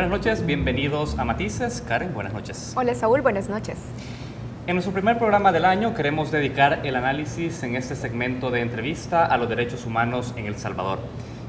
Buenas noches, bienvenidos a Matices. Karen, buenas noches. Hola Saúl, buenas noches. En nuestro primer programa del año queremos dedicar el análisis en este segmento de entrevista a los derechos humanos en El Salvador.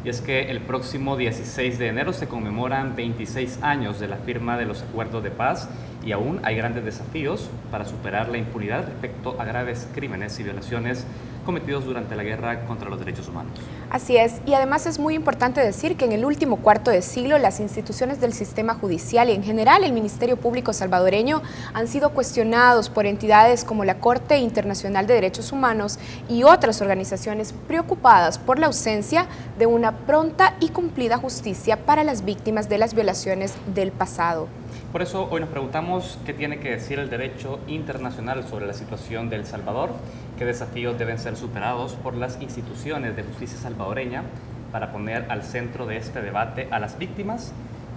Y es que el próximo 16 de enero se conmemoran 26 años de la firma de los acuerdos de paz y aún hay grandes desafíos para superar la impunidad respecto a graves crímenes y violaciones cometidos durante la guerra contra los derechos humanos. Así es, y además es muy importante decir que en el último cuarto de siglo las instituciones del sistema judicial y en general el Ministerio Público salvadoreño han sido cuestionados por entidades como la Corte Internacional de Derechos Humanos y otras organizaciones preocupadas por la ausencia de una pronta y cumplida justicia para las víctimas de las violaciones del pasado. Por eso hoy nos preguntamos qué tiene que decir el derecho internacional sobre la situación de El Salvador, qué desafíos deben ser superados por las instituciones de justicia salvadoreña para poner al centro de este debate a las víctimas,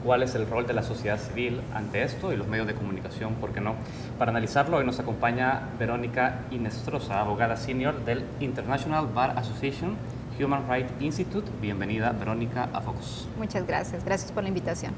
cuál es el rol de la sociedad civil ante esto y los medios de comunicación, ¿por qué no? Para analizarlo hoy nos acompaña Verónica Inestrosa, abogada senior del International Bar Association Human Rights Institute. Bienvenida, Verónica, a Focus. Muchas gracias, gracias por la invitación.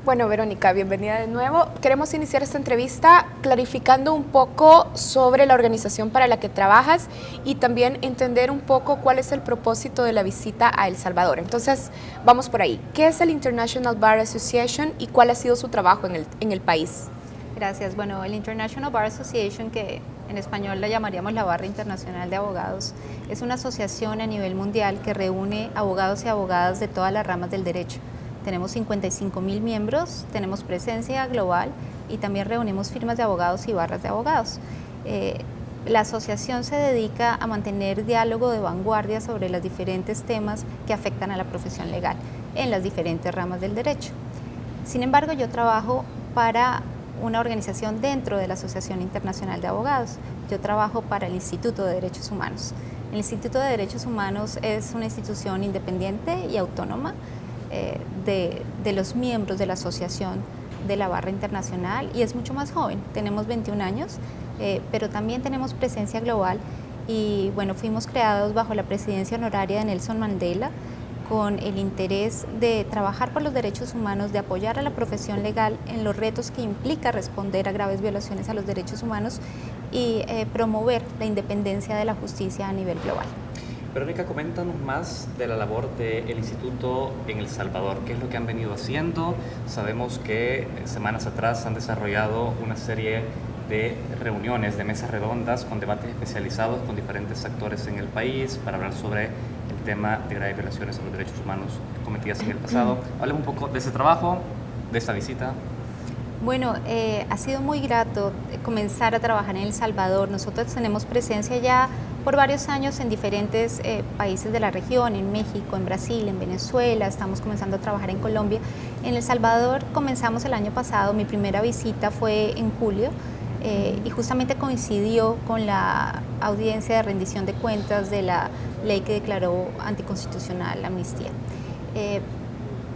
Bueno, Verónica, bienvenida de nuevo. Queremos iniciar esta entrevista clarificando un poco sobre la organización para la que trabajas y también entender un poco cuál es el propósito de la visita a El Salvador. Entonces, vamos por ahí. ¿Qué es el International Bar Association y cuál ha sido su trabajo en el país? Gracias. Bueno, el International Bar Association, que en español la llamaríamos la Barra Internacional de Abogados, es una asociación a nivel mundial que reúne abogados y abogadas de todas las ramas del derecho. Tenemos 55,000 miembros, tenemos presencia global y también reunimos firmas de abogados y barras de abogados. La asociación se dedica a mantener diálogo de vanguardia sobre los diferentes temas que afectan a la profesión legal en las diferentes ramas del derecho. Sin embargo, yo trabajo para una organización dentro de la Asociación Internacional de Abogados. Yo trabajo para el Instituto de Derechos Humanos. El Instituto de Derechos Humanos es una institución independiente y autónoma de los miembros de la Asociación de la Barra Internacional y es mucho más joven. Tenemos 21 años, pero también tenemos presencia global y bueno, fuimos creados bajo la presidencia honoraria de Nelson Mandela con el interés de trabajar por los derechos humanos, de apoyar a la profesión legal en los retos que implica responder a graves violaciones a los derechos humanos y promover la independencia de la justicia a nivel global. Verónica, coméntanos más de la labor del Instituto en El Salvador. ¿Qué es lo que han venido haciendo? Sabemos que semanas atrás han desarrollado una serie de reuniones, de mesas redondas con debates especializados con diferentes actores en el país para hablar sobre el tema de graves violaciones a los derechos humanos cometidas en el pasado. Hablemos un poco de ese trabajo, de esta visita. Bueno, ha sido muy grato comenzar a trabajar en El Salvador. Nosotros tenemos presencia ya por varios años en diferentes países de la región, en México, en Brasil, en Venezuela, estamos comenzando a trabajar en Colombia. En El Salvador comenzamos el año pasado, mi primera visita fue en julio y justamente coincidió con la audiencia de rendición de cuentas de la ley que declaró anticonstitucional la amnistía.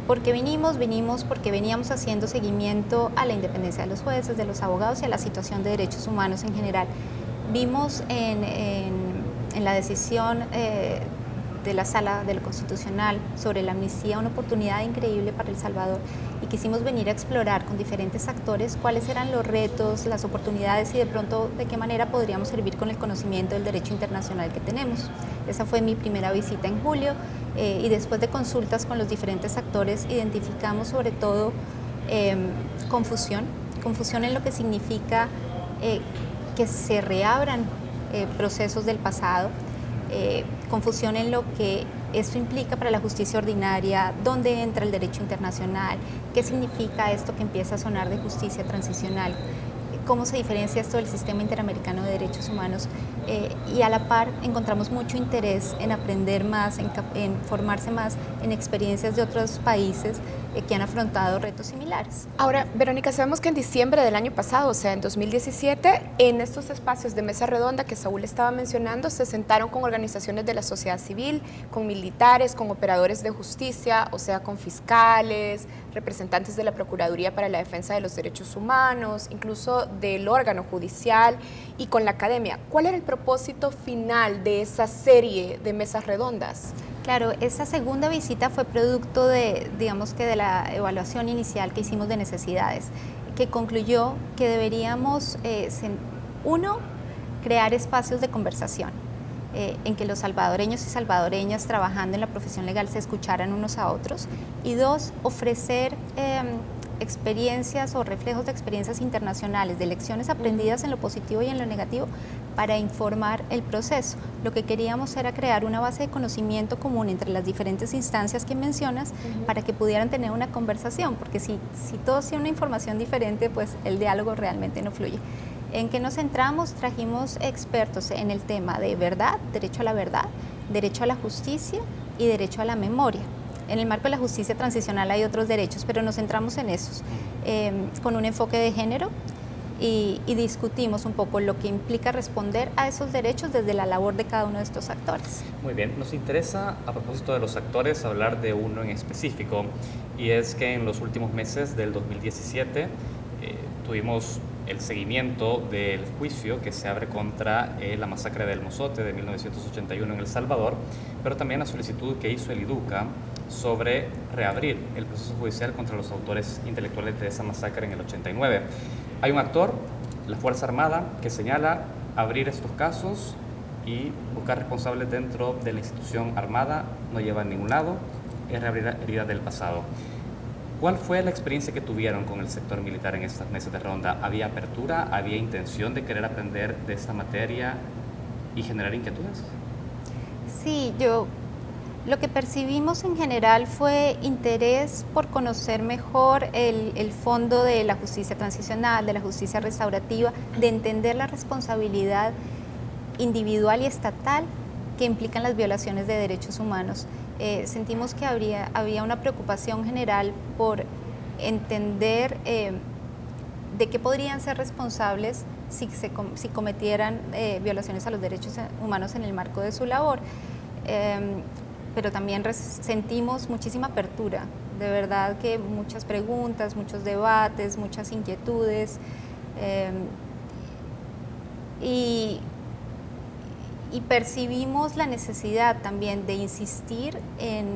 Porque vinimos porque veníamos haciendo seguimiento a la independencia de los jueces, de los abogados y a la situación de derechos humanos en general. Vimos en la decisión de la Sala de lo Constitucional sobre la amnistía una oportunidad increíble para El Salvador y quisimos venir a explorar con diferentes actores cuáles eran los retos, las oportunidades y de pronto de qué manera podríamos servir con el conocimiento del derecho internacional que tenemos. Esa fue mi primera visita en julio y después de consultas con los diferentes actores identificamos sobre todo confusión en lo que significa que se reabran procesos del pasado, confusión en lo que esto implica para la justicia ordinaria, dónde entra el derecho internacional, qué significa esto que empieza a sonar de justicia transicional, cómo se diferencia esto del sistema interamericano de derechos humanos y a la par encontramos mucho interés en aprender más, en formarse más en experiencias de otros países que han afrontado retos similares. Ahora, Verónica, sabemos que en diciembre del año pasado, o sea, en 2017, en estos espacios de mesa redonda que Saúl estaba mencionando, se sentaron con organizaciones de la sociedad civil, con militares, con operadores de justicia, o sea, con fiscales, representantes de la Procuraduría para la Defensa de los Derechos Humanos, incluso del órgano judicial y con la academia. ¿Cuál era el propósito final de esa serie de mesas redondas? Claro, esa segunda visita fue producto de, digamos que de la evaluación inicial que hicimos de necesidades, que concluyó que deberíamos, uno, crear espacios de conversación, en que los salvadoreños y salvadoreñas trabajando en la profesión legal se escucharan unos a otros, y dos, ofrecer experiencias o reflejos de experiencias internacionales, de lecciones aprendidas en lo positivo y en lo negativo, para informar el proceso. Lo que queríamos era crear una base de conocimiento común entre las diferentes instancias que mencionas, para que pudieran tener una conversación, porque si todos tienen una información diferente, pues el diálogo realmente no fluye. ¿En qué nos centramos? Trajimos expertos en el tema de verdad, derecho a la verdad, derecho a la justicia y derecho a la memoria. En el marco de la justicia transicional hay otros derechos, pero nos centramos en esos, con un enfoque de género, y discutimos un poco lo que implica responder a esos derechos desde la labor de cada uno de estos actores. Muy bien, nos interesa, a propósito de los actores, hablar de uno en específico, y es que en los últimos meses del 2017 tuvimos el seguimiento del juicio que se abre contra la masacre del Mozote de 1981 en El Salvador, pero también la solicitud que hizo el IDUCA sobre reabrir el proceso judicial contra los autores intelectuales de esa masacre en el 89. Hay un actor, la Fuerza Armada, que señala abrir estos casos y buscar responsables dentro de la institución armada no lleva a ningún lado, es reabrir heridas del pasado. ¿Cuál fue la experiencia que tuvieron con el sector militar en estas mesas de ronda? ¿Había apertura? ¿Había intención de querer aprender de esta materia y generar inquietudes? Sí, lo que percibimos en general fue interés por conocer mejor el fondo de la justicia transicional, de la justicia restaurativa, de entender la responsabilidad individual y estatal que implican las violaciones de derechos humanos. Sentimos que había una preocupación general por entender de qué podrían ser responsables si cometieran violaciones a los derechos humanos en el marco de su labor. Pero también sentimos muchísima apertura, de verdad que muchas preguntas, muchos debates, muchas inquietudes, y percibimos la necesidad también de insistir en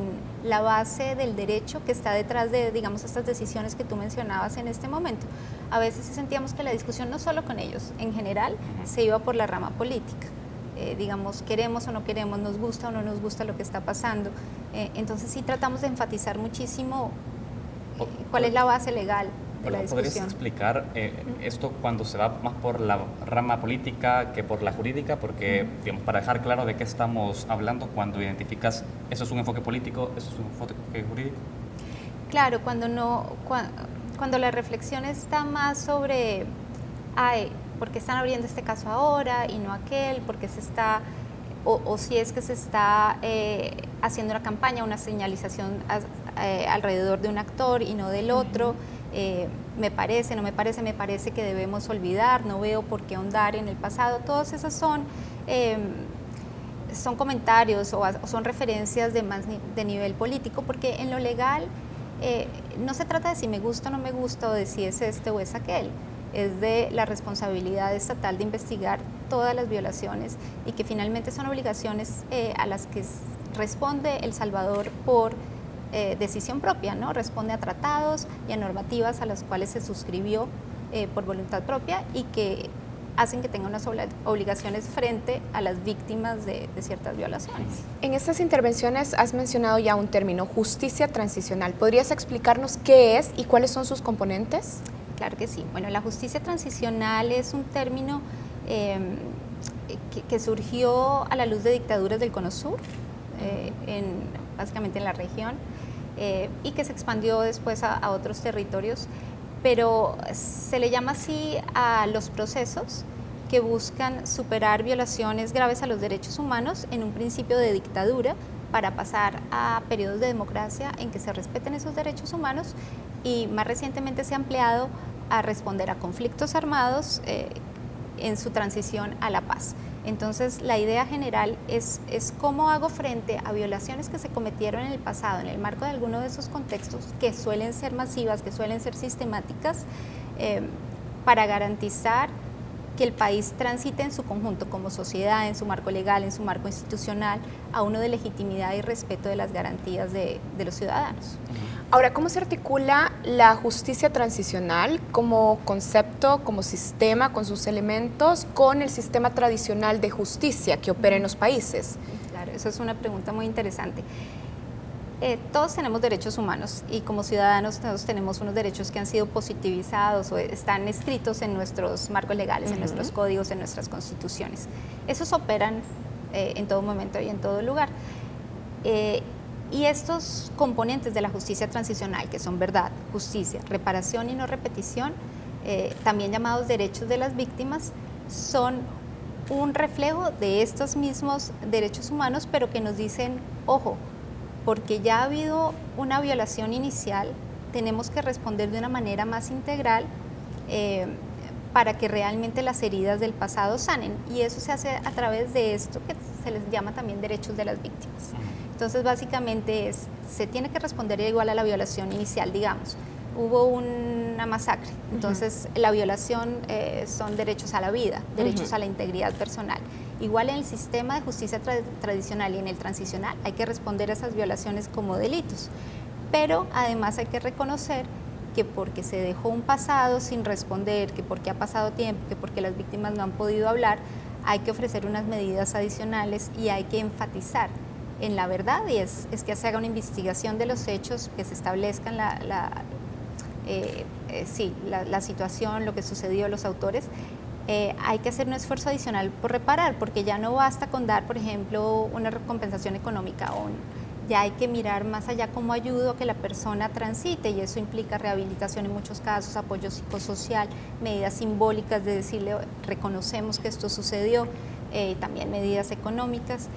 la base del derecho que está detrás de, digamos, estas decisiones que tú mencionabas en este momento. A veces sentíamos que la discusión, no solo con ellos, en general, se iba por la rama política. Digamos, queremos o no queremos, nos gusta o no nos gusta lo que está pasando. Entonces sí tratamos de enfatizar muchísimo cuál es la base legal de la discusión. ¿Podrías explicar esto cuando se va más por la rama política que por la jurídica? Porque, digamos, para dejar claro de qué estamos hablando cuando identificas, ¿eso es un enfoque político, eso es un enfoque jurídico? Claro, cuando la reflexión está más sobre, ¿por qué están abriendo este caso ahora y no aquel? ¿Por qué se está, o si es que se está haciendo una campaña, una señalización alrededor de un actor y no del otro? Me parece, no me parece, me parece que debemos olvidar, no veo por qué ahondar en el pasado. Todos esos son comentarios o son referencias de nivel político, porque en lo legal no se trata de si me gusta o no me gusta, o de si es este o es aquel. Es de la responsabilidad estatal de investigar todas las violaciones, y que finalmente son obligaciones a las que responde El Salvador por decisión propia, ¿no? Responde a tratados y a normativas a las cuales se suscribió por voluntad propia, y que hacen que tenga unas obligaciones frente a las víctimas de ciertas violaciones. En estas intervenciones has mencionado ya un término, justicia transicional. ¿Podrías explicarnos qué es y cuáles son sus componentes? Claro que sí. Bueno, la justicia transicional es un término que surgió a la luz de dictaduras del Cono Sur, básicamente en la región, y que se expandió después a otros territorios, pero se le llama así a los procesos que buscan superar violaciones graves a los derechos humanos en un principio de dictadura, para pasar a periodos de democracia en que se respeten esos derechos humanos, y más recientemente se ha ampliado a responder a conflictos armados en su transición a la paz. Entonces, la idea general es cómo hago frente a violaciones que se cometieron en el pasado en el marco de alguno de esos contextos, que suelen ser masivas, que suelen ser sistemáticas, para garantizar que el país transite en su conjunto, como sociedad, en su marco legal, en su marco institucional, a uno de legitimidad y respeto de las garantías de los ciudadanos. Ahora, ¿cómo se articula la justicia transicional como concepto, como sistema, con sus elementos, con el sistema tradicional de justicia que opera en los países? Claro, eso es una pregunta muy interesante. Todos tenemos derechos humanos y como ciudadanos todos tenemos unos derechos que han sido positivizados o están escritos en nuestros marcos legales, en nuestros códigos, en nuestras constituciones. Esos operan en todo momento y en todo lugar. Y estos componentes de la justicia transicional, que son verdad, justicia, reparación y no repetición, también llamados derechos de las víctimas, son un reflejo de estos mismos derechos humanos, pero que nos dicen, ojo, porque ya ha habido una violación inicial, tenemos que responder de una manera más integral para que realmente las heridas del pasado sanen. Y eso se hace a través de esto que se les llama también derechos de las víctimas. Entonces, básicamente se tiene que responder igual a la violación inicial, digamos. Hubo una masacre, entonces la violación son derechos a la vida, derechos a la integridad personal. Igual en el sistema de justicia tradicional y en el transicional hay que responder a esas violaciones como delitos, pero además hay que reconocer que porque se dejó un pasado sin responder, que porque ha pasado tiempo, que porque las víctimas no han podido hablar, hay que ofrecer unas medidas adicionales y hay que enfatizar en la verdad, y es que se haga una investigación de los hechos, que se establezca la situación, lo que sucedió, los autores. Hay que hacer un esfuerzo adicional por reparar, porque ya no basta con dar, por ejemplo, una compensación económica, ya hay que mirar más allá cómo ayudo a que la persona transite, y eso implica rehabilitación en muchos casos, apoyo psicosocial, medidas simbólicas de decirle reconocemos que esto sucedió, también medidas económicas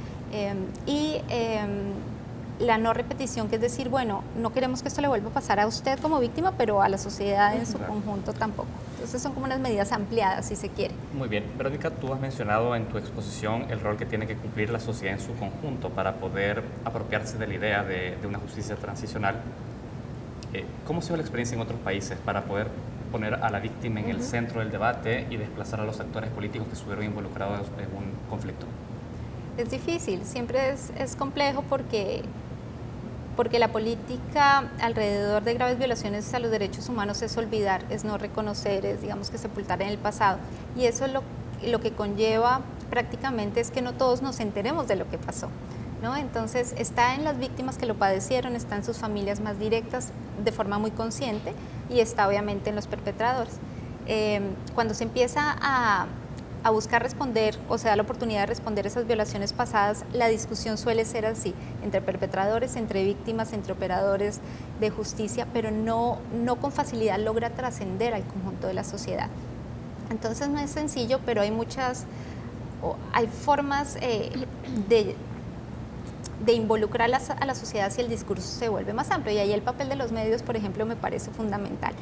la no repetición, que es decir, bueno, no queremos que esto le vuelva a pasar a usted como víctima, pero a la sociedad en su conjunto tampoco. Entonces son como unas medidas ampliadas, si se quiere. Muy bien. Verónica, tú has mencionado en tu exposición el rol que tiene que cumplir la sociedad en su conjunto para poder apropiarse de la idea de una justicia transicional. ¿Cómo se ve la experiencia en otros países para poder poner a la víctima en el centro del debate y desplazar a los actores políticos que estuvieron involucrados en un conflicto? Es difícil, siempre es complejo porque la política alrededor de graves violaciones a los derechos humanos es olvidar, es no reconocer, es digamos que sepultar en el pasado, y eso es lo que conlleva prácticamente es que no todos nos enteremos de lo que pasó, ¿no? Entonces está en las víctimas que lo padecieron, está en sus familias más directas de forma muy consciente, y está obviamente en los perpetradores. Cuando se empieza a buscar responder o se da la oportunidad de responder esas violaciones pasadas, la discusión suele ser así, entre perpetradores, entre víctimas, entre operadores de justicia, pero no con facilidad logra trascender al conjunto de la sociedad. Entonces no es sencillo, pero hay formas de involucrar a la sociedad si el discurso se vuelve más amplio, y ahí el papel de los medios, por ejemplo, me parece fundamental.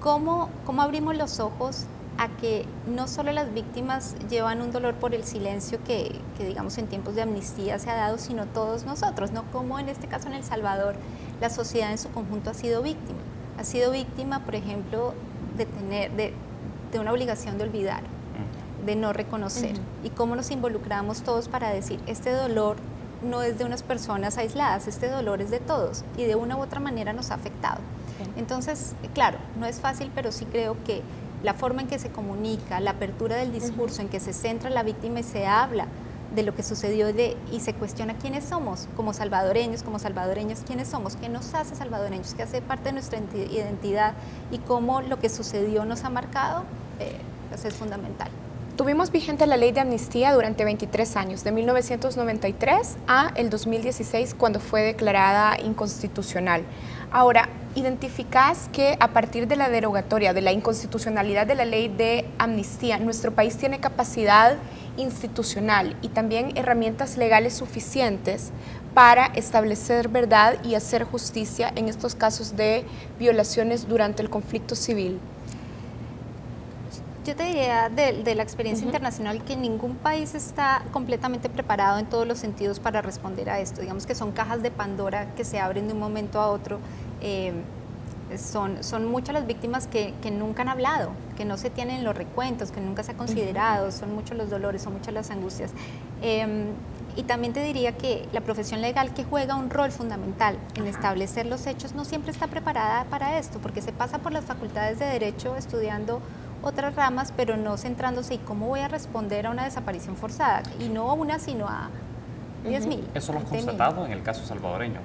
¿Cómo abrimos los ojos a que no solo las víctimas llevan un dolor por el silencio que digamos en tiempos de amnistía se ha dado, sino todos nosotros, ¿no? Como en este caso en El Salvador, la sociedad en su conjunto ha sido víctima, por ejemplo, de una obligación de olvidar, de no reconocer, y cómo nos involucramos todos para decir, este dolor no es de unas personas aisladas, este dolor es de todos, y de una u otra manera nos ha afectado. Entonces, claro, no es fácil, pero sí creo que la forma en que se comunica, la apertura del discurso, en que se centra la víctima y se habla de lo que sucedió y se cuestiona quiénes somos como salvadoreños, quiénes somos, qué nos hace salvadoreños, qué hace parte de nuestra identidad y cómo lo que sucedió nos ha marcado, pues es fundamental. Tuvimos vigente la ley de amnistía durante 23 años, de 1993 a el 2016, cuando fue declarada inconstitucional. Ahora, ¿identificás que a partir de la derogatoria, de la inconstitucionalidad de la ley de amnistía, nuestro país tiene capacidad institucional y también herramientas legales suficientes para establecer verdad y hacer justicia en estos casos de violaciones durante el conflicto civil? Yo te diría de la experiencia internacional que ningún país está completamente preparado en todos los sentidos para responder a esto. Digamos que son cajas de Pandora que se abren de un momento a otro Son muchas las víctimas que nunca han hablado, que no se tienen en los recuentos, que nunca se ha considerado, son muchos los dolores, son muchas las angustias. Y también te diría que la profesión legal, que juega un rol fundamental en establecer los hechos, no siempre está preparada para esto, porque se pasa por las facultades de Derecho estudiando otras ramas, pero no centrándose en cómo voy a responder a una desaparición forzada, y no a una, sino a 10.000. ¿Eso lo has constatado en el caso salvadoreño?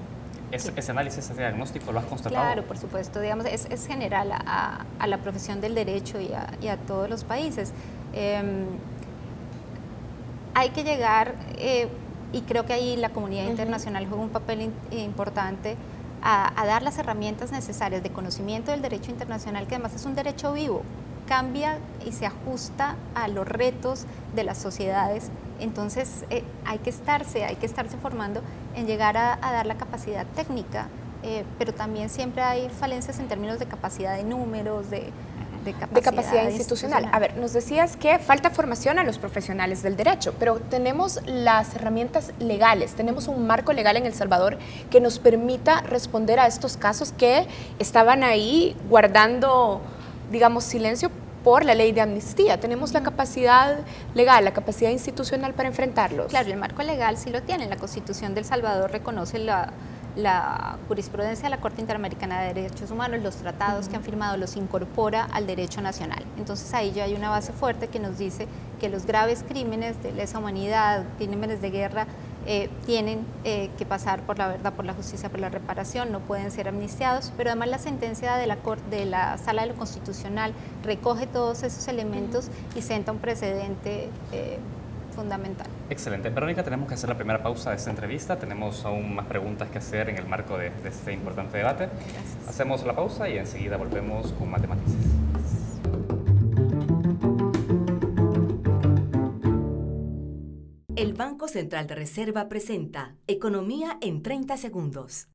¿Ese análisis, ese diagnóstico lo has constatado? Claro, por supuesto, digamos, es general a la profesión del derecho y a todos los países. Hay que llegar, y creo que ahí la comunidad internacional juega un papel importante, a dar las herramientas necesarias de conocimiento del derecho internacional, que además es un derecho vivo, cambia y se ajusta a los retos de las sociedades. Entonces hay que estarse formando en llegar a dar la capacidad técnica, pero también siempre hay falencias en términos de capacidad de números, de capacidad institucional. A ver, nos decías que falta formación a los profesionales del derecho, pero tenemos las herramientas legales, tenemos un marco legal en El Salvador que nos permita responder a estos casos que estaban ahí guardando, digamos, silencio por la ley de amnistía. ¿Tenemos la capacidad legal, la capacidad institucional para enfrentarlos? Claro, el marco legal sí lo tiene. La Constitución de El Salvador reconoce la jurisprudencia de la Corte Interamericana de Derechos Humanos, los tratados que han firmado los incorpora al derecho nacional. Entonces ahí ya hay una base fuerte que nos dice que los graves crímenes de lesa humanidad, crímenes de guerra, tienen que pasar por la verdad, por la justicia, por la reparación, no pueden ser amnistiados, pero además la sentencia de la Sala de lo Constitucional recoge todos esos elementos y senta un precedente fundamental. Excelente. Verónica, tenemos que hacer la primera pausa de esta entrevista. Tenemos aún más preguntas que hacer en el marco de este importante debate. Gracias. Hacemos la pausa y enseguida volvemos con más matices. El Banco Central de Reserva presenta Economía en 30 segundos.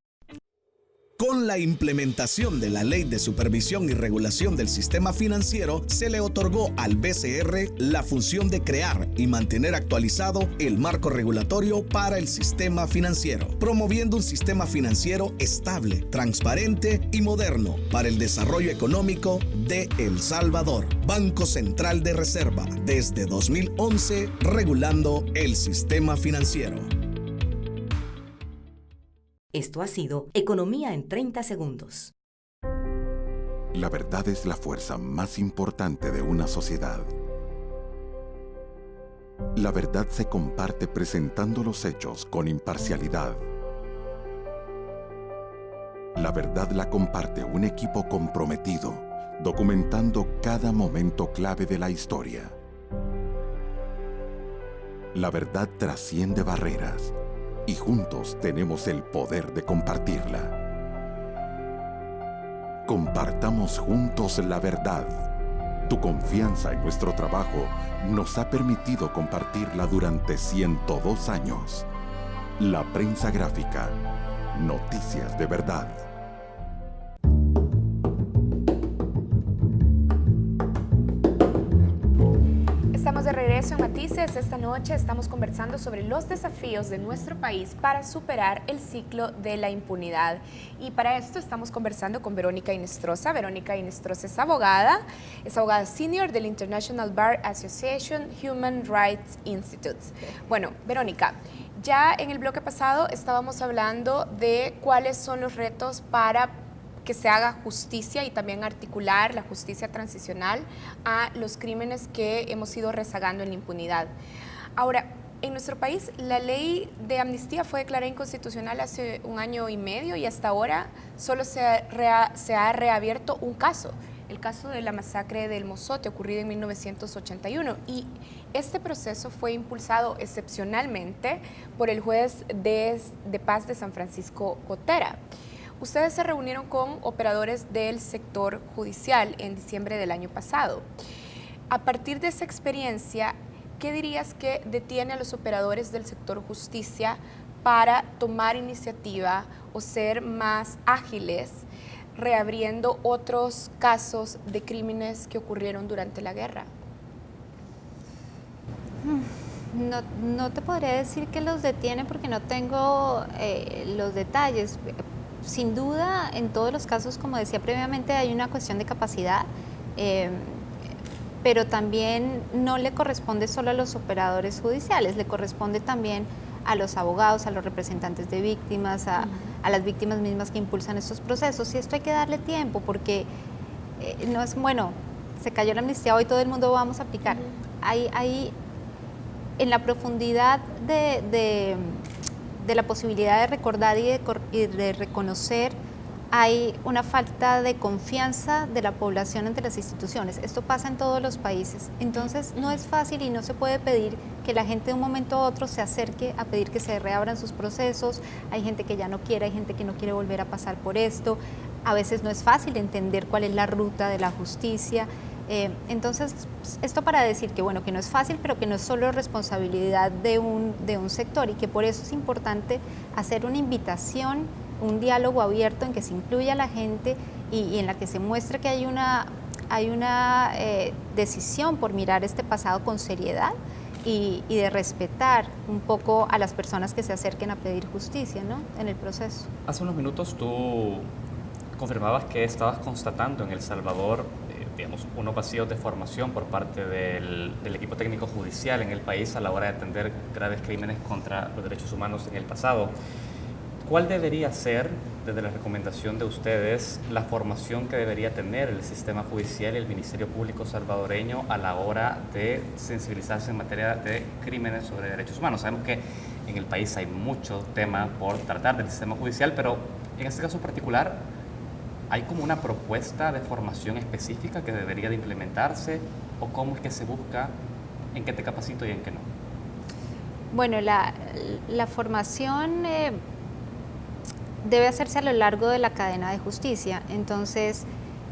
Con la implementación de la Ley de Supervisión y Regulación del Sistema Financiero, se le otorgó al BCR la función de crear y mantener actualizado el marco regulatorio para el sistema financiero, promoviendo un sistema financiero estable, transparente y moderno para el desarrollo económico de El Salvador. Banco Central de Reserva, desde 2011, regulando el sistema financiero. Esto ha sido Economía en 30 segundos. La verdad es la fuerza más importante de una sociedad. La verdad se comparte presentando los hechos con imparcialidad. La verdad la comparte un equipo comprometido, documentando cada momento clave de la historia. La verdad trasciende barreras y juntos tenemos el poder de compartirla. Compartamos juntos la verdad. Tu confianza en nuestro trabajo nos ha permitido compartirla durante 102 años. La prensa gráfica. Noticias de verdad. Estamos de regreso en Matices. Esta noche estamos conversando sobre los desafíos de nuestro país para superar el ciclo de la impunidad. Y para esto estamos conversando con Verónica Inestrosa. Verónica Inestrosa es abogada senior del International Bar Association Human Rights Institute. Bueno, Verónica, ya en el bloque pasado estábamos hablando de cuáles son los retos para que se haga justicia y también articular la justicia transicional a los crímenes que hemos ido rezagando en la impunidad. Ahora, en nuestro país la ley de amnistía fue declarada inconstitucional hace 1 año y medio y hasta ahora solo se ha reabierto un caso, el caso de la masacre del Mozote ocurrido en 1981, y este proceso fue impulsado excepcionalmente por el juez de paz de San Francisco Gotera. Ustedes se reunieron con operadores del sector judicial en diciembre del año pasado. A partir de esa experiencia, ¿qué dirías que detiene a los operadores del sector justicia para tomar iniciativa o ser más ágiles reabriendo otros casos de crímenes que ocurrieron durante la guerra? No te podría decir que los detiene porque no tengo los detalles. sin duda, en todos los casos, como decía previamente, hay una cuestión de capacidad, pero también no le corresponde solo a los operadores judiciales, le corresponde también a los abogados, a los representantes de víctimas, a las víctimas mismas que impulsan estos procesos. Y esto hay que darle tiempo porque no es, bueno, se cayó la amnistía, hoy todo el mundo vamos a aplicar. Hay en la profundidad de la posibilidad de recordar y de reconocer, hay una falta de confianza de la población entre las instituciones. Esto pasa en todos los países. Entonces no es fácil y no se puede pedir que la gente de un momento a otro se acerque a pedir que se reabran sus procesos. Hay gente que ya no quiere, hay gente que no quiere volver a pasar por esto. A veces no es fácil entender cuál es la ruta de la justicia. Entonces, esto para decir que, bueno, que no es fácil, pero que no es solo responsabilidad de un sector y que por eso es importante hacer una invitación, un diálogo abierto en que se incluya a la gente y en la que se muestre que hay una decisión por mirar este pasado con seriedad y de respetar un poco a las personas que se acerquen a pedir justicia, ¿no?, en el proceso. Hace unos minutos tú confirmabas que estabas constatando en El Salvador digamos, unos vacíos de formación por parte del equipo técnico judicial en el país a la hora de atender graves crímenes contra los derechos humanos en el pasado. ¿Cuál debería ser, desde la recomendación de ustedes, la formación que debería tener el sistema judicial y el Ministerio Público salvadoreño a la hora de sensibilizarse en materia de crímenes sobre derechos humanos? Sabemos que en el país hay mucho tema por tratar del sistema judicial, pero en este caso particular, ¿hay como una propuesta de formación específica que debería de implementarse? ¿O cómo es que se busca en qué te capacito y en qué no? Bueno, la formación debe hacerse a lo largo de la cadena de justicia. Entonces,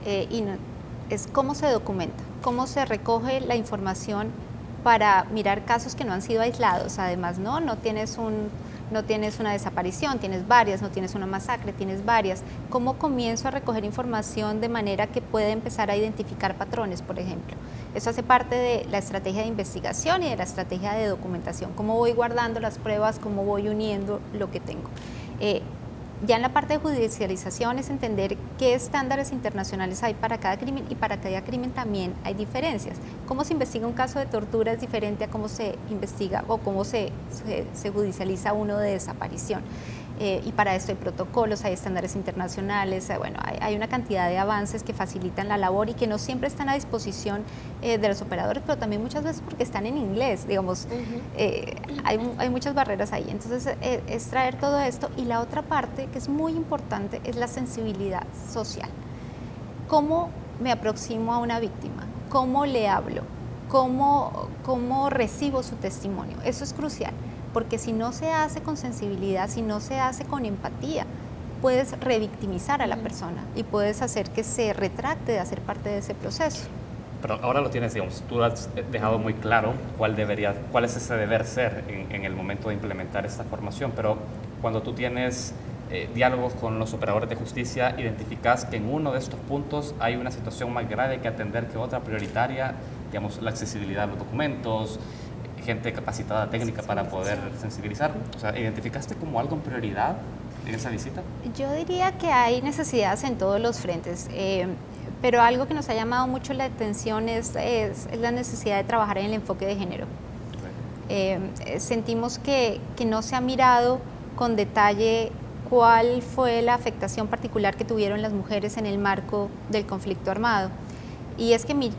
es cómo se documenta, cómo se recoge la información para mirar casos que no han sido aislados. Además, no tienes una desaparición, tienes varias, no tienes una masacre, tienes varias. ¿Cómo comienzo a recoger información de manera que pueda empezar a identificar patrones, por ejemplo? Eso hace parte de la estrategia de investigación y de la estrategia de documentación. ¿Cómo voy guardando las pruebas? ¿Cómo voy uniendo lo que tengo? Ya en la parte de judicialización es entender qué estándares internacionales hay para cada crimen y para cada crimen también hay diferencias. Cómo se investiga un caso de tortura es diferente a cómo se investiga o cómo se judicializa uno de desaparición. Y para esto hay protocolos, hay estándares internacionales, bueno, hay una cantidad de avances que facilitan la labor y que no siempre están a disposición de los operadores, pero también muchas veces porque están en inglés, digamos, hay muchas barreras ahí. Entonces es traer todo esto, y la otra parte que es muy importante es la sensibilidad social. ¿Cómo me aproximo a una víctima? ¿Cómo le hablo? ¿Cómo recibo su testimonio? Eso es crucial. Porque si no se hace con sensibilidad, si no se hace con empatía, puedes revictimizar a la persona y puedes hacer que se retracte de hacer parte de ese proceso. Pero ahora lo tienes, digamos, tú has dejado muy claro cuál es ese deber ser en el momento de implementar esta formación, pero cuando tú tienes diálogos con los operadores de justicia, identificas que en uno de estos puntos hay una situación más grave que atender que otra prioritaria, digamos, la accesibilidad a los documentos, gente capacitada técnica para poder sensibilizar. O sea, ¿identificaste como algo en prioridad en esa visita? Yo diría que hay necesidades en todos los frentes, pero algo que nos ha llamado mucho la atención es la necesidad de trabajar en el enfoque de género. Okay. Sentimos que no se ha mirado con detalle cuál fue la afectación particular que tuvieron las mujeres en el marco del conflicto armado. Y es que,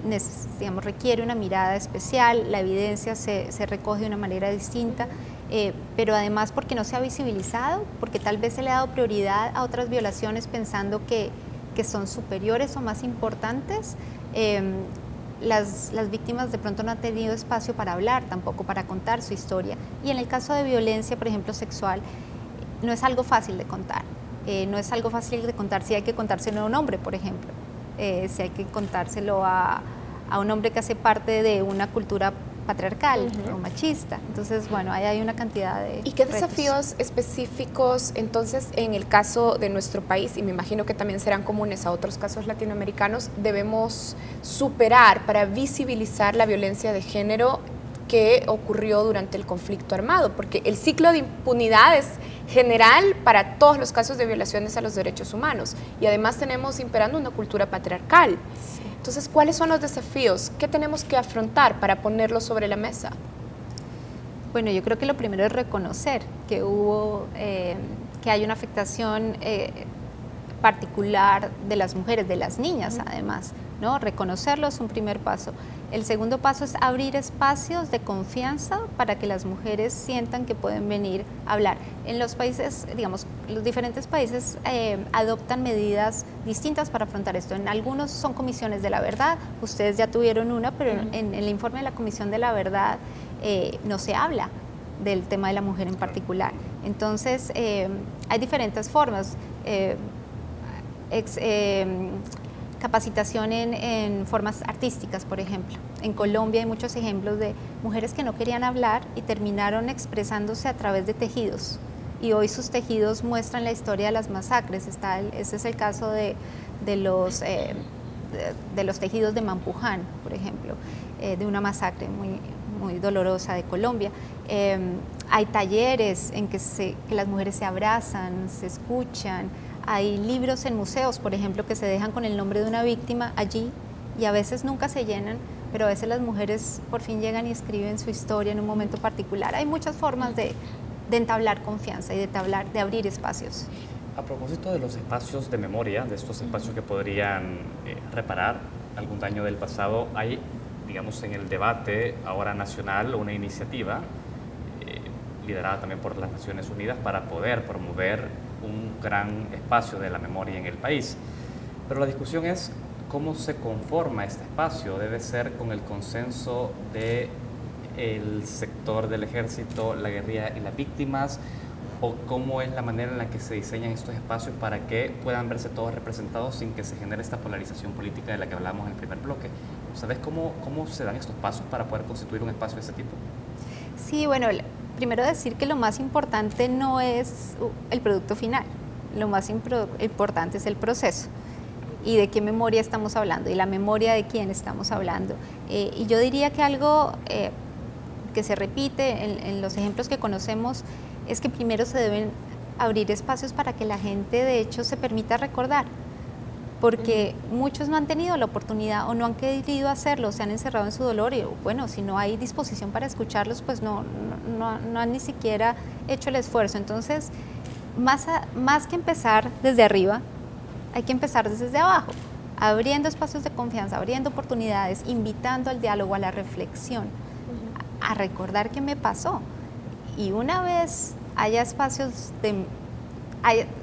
digamos, requiere una mirada especial, la evidencia se recoge de una manera distinta, pero además porque no se ha visibilizado, porque tal vez se le ha dado prioridad a otras violaciones pensando que son superiores o más importantes. Las víctimas de pronto no han tenido espacio para hablar, tampoco para contar su historia. Y en el caso de violencia, por ejemplo, sexual, no es algo fácil de contar. No es algo fácil de contar si hay que contárselo a un hombre, por ejemplo. Si hay que contárselo a un hombre que hace parte de una cultura patriarcal o machista. Entonces, bueno, ahí hay una cantidad de ¿Y qué retos. desafíos específicos, entonces, en el caso de nuestro país, y me imagino que también serán comunes a otros casos latinoamericanos, debemos superar para visibilizar la violencia de género que ocurrió durante el conflicto armado? Porque el ciclo de impunidad es general para todos los casos de violaciones a los derechos humanos. Y además tenemos imperando una cultura patriarcal. Sí. Entonces, ¿cuáles son los desafíos? ¿Qué tenemos que afrontar para ponerlos sobre la mesa? Bueno, yo creo que lo primero es reconocer que que hay una afectación particular de las mujeres, de las niñas además, ¿no? Reconocerlo es un primer paso. El segundo paso es abrir espacios de confianza para que las mujeres sientan que pueden venir a hablar. En los países, digamos, los diferentes países adoptan medidas distintas para afrontar esto. En algunos son comisiones de la verdad, ustedes ya tuvieron una, pero en el informe de la Comisión de la Verdad no se habla del tema de la mujer en particular. Entonces, hay diferentes formas. Capacitación en formas artísticas, por ejemplo. En Colombia hay muchos ejemplos de mujeres que no querían hablar y terminaron expresándose a través de tejidos. Y hoy sus tejidos muestran la historia de las masacres. Ese es el caso de los tejidos de Mampuján, por ejemplo, de una masacre muy dolorosa de Colombia. Hay talleres en que las mujeres se abrazan, se escuchan. Hay libros en museos, por ejemplo, que se dejan con el nombre de una víctima allí y a veces nunca se llenan, pero a veces las mujeres por fin llegan y escriben su historia en un momento particular. Hay muchas formas de entablar confianza y de abrir espacios. A propósito de los espacios de memoria, de estos espacios que podrían reparar algún daño del pasado, hay, digamos, en el debate ahora nacional una iniciativa liderada también por las Naciones Unidas para poder promover un gran espacio de la memoria en el país. Pero la discusión es cómo se conforma este espacio. Debe ser con el consenso del sector del ejército, la guerrilla y las víctimas, o cómo es la manera en la que se diseñan estos espacios para que puedan verse todos representados sin que se genere esta polarización política de la que hablamos en el primer bloque. ¿Sabes cómo se dan estos pasos para poder constituir un espacio de ese tipo? Sí, bueno, primero decir que lo más importante no es el producto final, lo más importante es el proceso y de qué memoria estamos hablando y la memoria de quién estamos hablando. Y yo diría que algo que se repite en los ejemplos que conocemos es que primero se deben abrir espacios para que la gente de hecho se permita recordar, porque muchos no han tenido la oportunidad o no han querido hacerlo, se han encerrado en su dolor y bueno, si no hay disposición para escucharlos, pues no han ni siquiera hecho el esfuerzo. Entonces, más que empezar desde arriba, hay que empezar desde abajo, abriendo espacios de confianza, abriendo oportunidades, invitando al diálogo, a la reflexión, a recordar qué me pasó. Y una vez haya espacios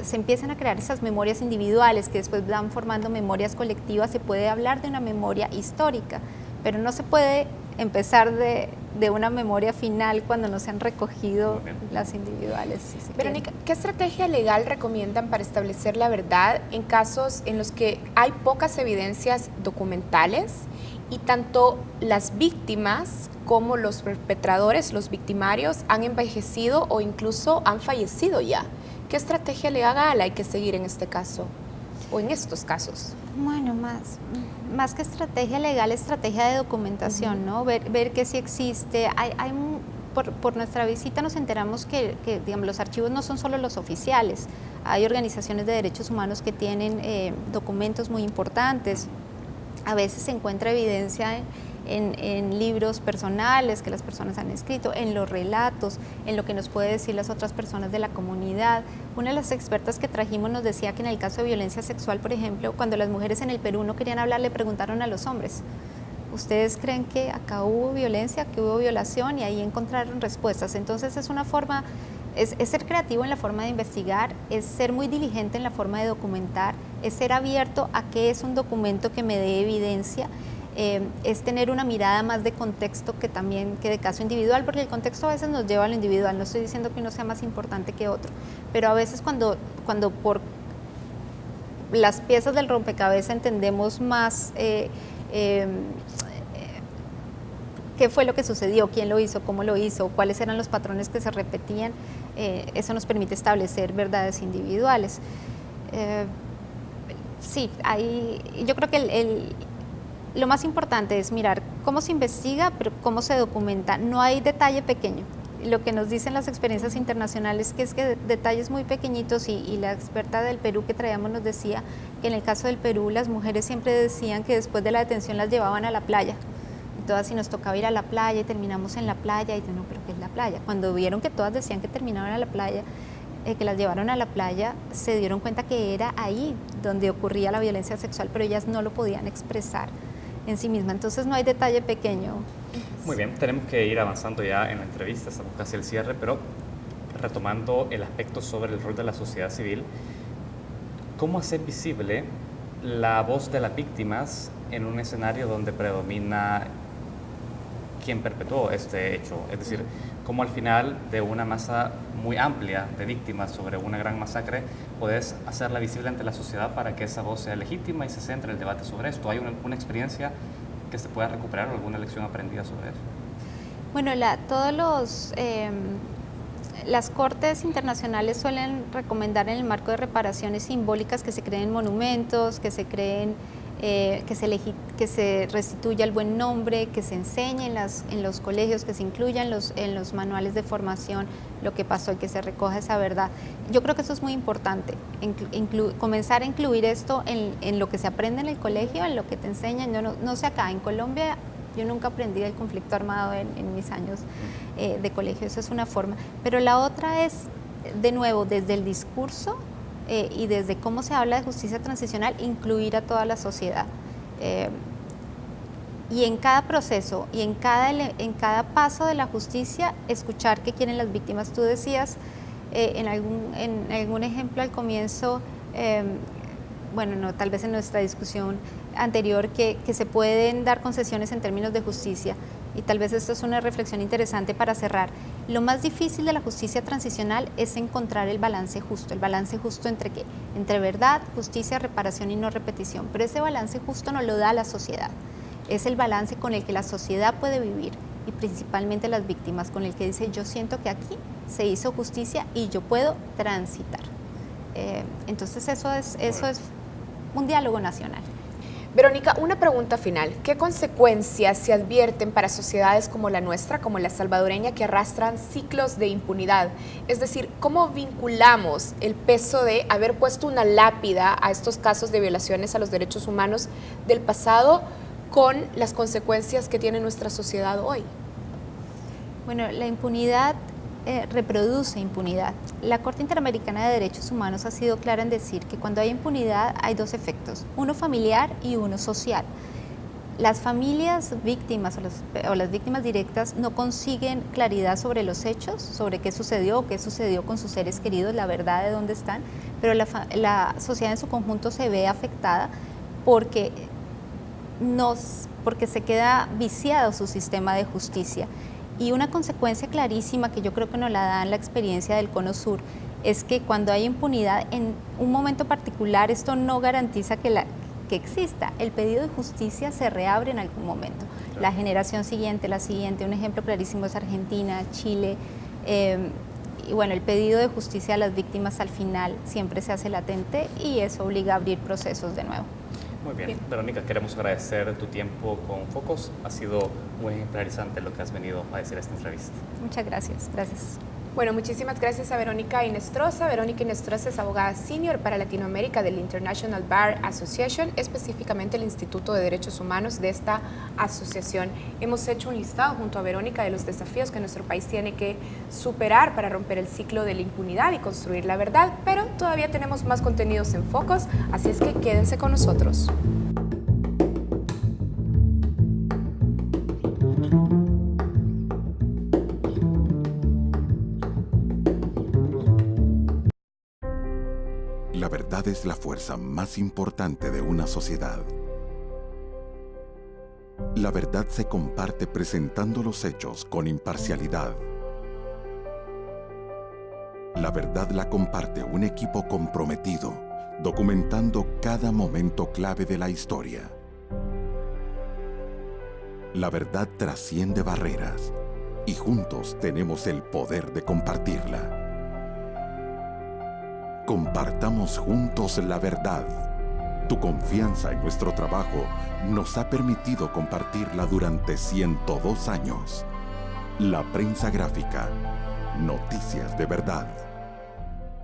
se empiezan a crear esas memorias individuales que después van formando memorias colectivas, se puede hablar de una memoria histórica, pero no se puede empezar de una memoria final cuando no se han recogido las individuales. Si Verónica, ¿qué estrategia legal recomiendan para establecer la verdad en casos en los que hay pocas evidencias documentales y tanto las víctimas como los perpetradores, los victimarios, han envejecido o incluso han fallecido ya? ¿Qué estrategia legal hay que seguir en este caso o en estos casos? Bueno, más que estrategia legal, estrategia de documentación, ¿no? Ver que sí existe. Por nuestra visita nos enteramos que digamos, los archivos no son solo los oficiales. Hay organizaciones de derechos humanos que tienen documentos muy importantes. A veces se encuentra evidencia en libros personales que las personas han escrito, en los relatos, en lo que nos puede decir las otras personas de la comunidad. Una de las expertas que trajimos nos decía que en el caso de violencia sexual, por ejemplo, cuando las mujeres en el Perú no querían hablar, le preguntaron a los hombres: ¿ustedes creen que acá hubo violencia, que hubo violación? Y ahí encontraron respuestas. Entonces es una forma, es ser creativo en la forma de investigar, es ser muy diligente en la forma de documentar, es ser abierto a qué es un documento que me dé evidencia. Es tener una mirada más de contexto que de caso individual, porque el contexto a veces nos lleva a lo individual. No estoy diciendo que uno sea más importante que otro, pero a veces cuando por las piezas del rompecabezas entendemos más qué fue lo que sucedió, quién lo hizo, cómo lo hizo, cuáles eran los patrones que se repetían, eso nos permite establecer verdades individuales. Sí, yo creo que lo más importante es mirar cómo se investiga, pero cómo se documenta. No hay detalle pequeño. lo que nos dicen las experiencias internacionales, que es que detalles muy pequeñitos, y la experta del Perú que traíamos nos decía que en el caso del Perú las mujeres siempre decían que después de la detención las llevaban a la playa. Todas, si nos tocaba ir a la playa y terminamos en la playa, y no, pero ¿qué es la playa? Cuando vieron que todas decían que terminaban a la playa, que las llevaron a la playa, se dieron cuenta que era ahí donde ocurría la violencia sexual, pero ellas no lo podían expresar en sí mismas. Entonces no hay detalle pequeño. Muy bien, tenemos que ir avanzando ya en la entrevista, estamos casi al cierre, pero retomando el aspecto sobre el rol de la sociedad civil, ¿cómo hacer visible la voz de las víctimas en un escenario donde predomina quien perpetuó este hecho? Es decir, cómo al final de una masa muy amplia de víctimas sobre una gran masacre puedes hacerla visible ante la sociedad para que esa voz sea legítima y se centre en el debate sobre esto. ¿Hay una experiencia que se pueda recuperar o alguna lección aprendida sobre eso? Bueno, las cortes internacionales suelen recomendar en el marco de reparaciones simbólicas que se creen monumentos, que se creen que se restituya el buen nombre, que se enseñe en los colegios, que se incluya en los manuales de formación lo que pasó y que se recoja esa verdad. Yo creo que eso es muy importante, comenzar a incluir esto en lo que se aprende en el colegio, en lo que te enseñan. Yo no sé acá, en Colombia yo nunca aprendí del conflicto armado en mis años de colegio, eso es una forma. Pero la otra es, de nuevo, desde el discurso, y desde cómo se habla de justicia transicional, incluir a toda la sociedad. Y en cada proceso y en cada paso de la justicia, escuchar qué quieren las víctimas. Tú decías en algún ejemplo al comienzo, tal vez en nuestra discusión anterior, que se pueden dar concesiones en términos de justicia. Y tal vez esto es una reflexión interesante para cerrar. Lo más difícil de la justicia transicional es encontrar el balance justo entre qué, entre verdad, justicia, reparación y no repetición. Pero ese balance justo no lo da la sociedad. Es el balance con el que la sociedad puede vivir, y principalmente las víctimas, con el que dice: yo siento que aquí se hizo justicia y yo puedo transitar. Entonces eso es un diálogo nacional. Verónica, una pregunta final. ¿Qué consecuencias se advierten para sociedades como la nuestra, como la salvadoreña, que arrastran ciclos de impunidad? Es decir, ¿cómo vinculamos el peso de haber puesto una lápida a estos casos de violaciones a los derechos humanos del pasado con las consecuencias que tiene nuestra sociedad hoy? Bueno, la impunidad reproduce impunidad. La Corte Interamericana de Derechos Humanos ha sido clara en decir que cuando hay impunidad hay dos efectos, uno familiar y uno social. Las familias víctimas o las víctimas directas no consiguen claridad sobre los hechos, sobre qué sucedió con sus seres queridos, la verdad de dónde están, pero la sociedad en su conjunto se ve afectada porque se queda viciado su sistema de justicia. Y una consecuencia clarísima que yo creo que nos la da la experiencia del Cono Sur es que cuando hay impunidad en un momento particular, esto no garantiza que exista. El pedido de justicia se reabre en algún momento. Claro. La generación siguiente, la siguiente, un ejemplo clarísimo es Argentina, Chile. Y bueno, el pedido de justicia a las víctimas al final siempre se hace latente y eso obliga a abrir procesos de nuevo. Muy bien. Verónica, queremos agradecer tu tiempo con Focos. Ha sido muy ejemplarizante lo que has venido a decir a esta entrevista. Muchas gracias. Gracias. Bueno, muchísimas gracias a Verónica Inestrosa. Verónica Inestrosa es abogada senior para Latinoamérica del International Bar Association, específicamente el Instituto de Derechos Humanos de esta asociación. Hemos hecho un listado junto a Verónica de los desafíos que nuestro país tiene que superar para romper el ciclo de la impunidad y construir la verdad, pero todavía tenemos más contenidos en Focos, así es que quédense con nosotros. La verdad es la fuerza más importante de una sociedad. La verdad se comparte presentando los hechos con imparcialidad. La verdad la comparte un equipo comprometido, documentando cada momento clave de la historia. La verdad trasciende barreras y juntos tenemos el poder de compartirla. Compartamos juntos la verdad. Tu confianza en nuestro trabajo nos ha permitido compartirla durante 102 años. La prensa gráfica, Noticias de verdad.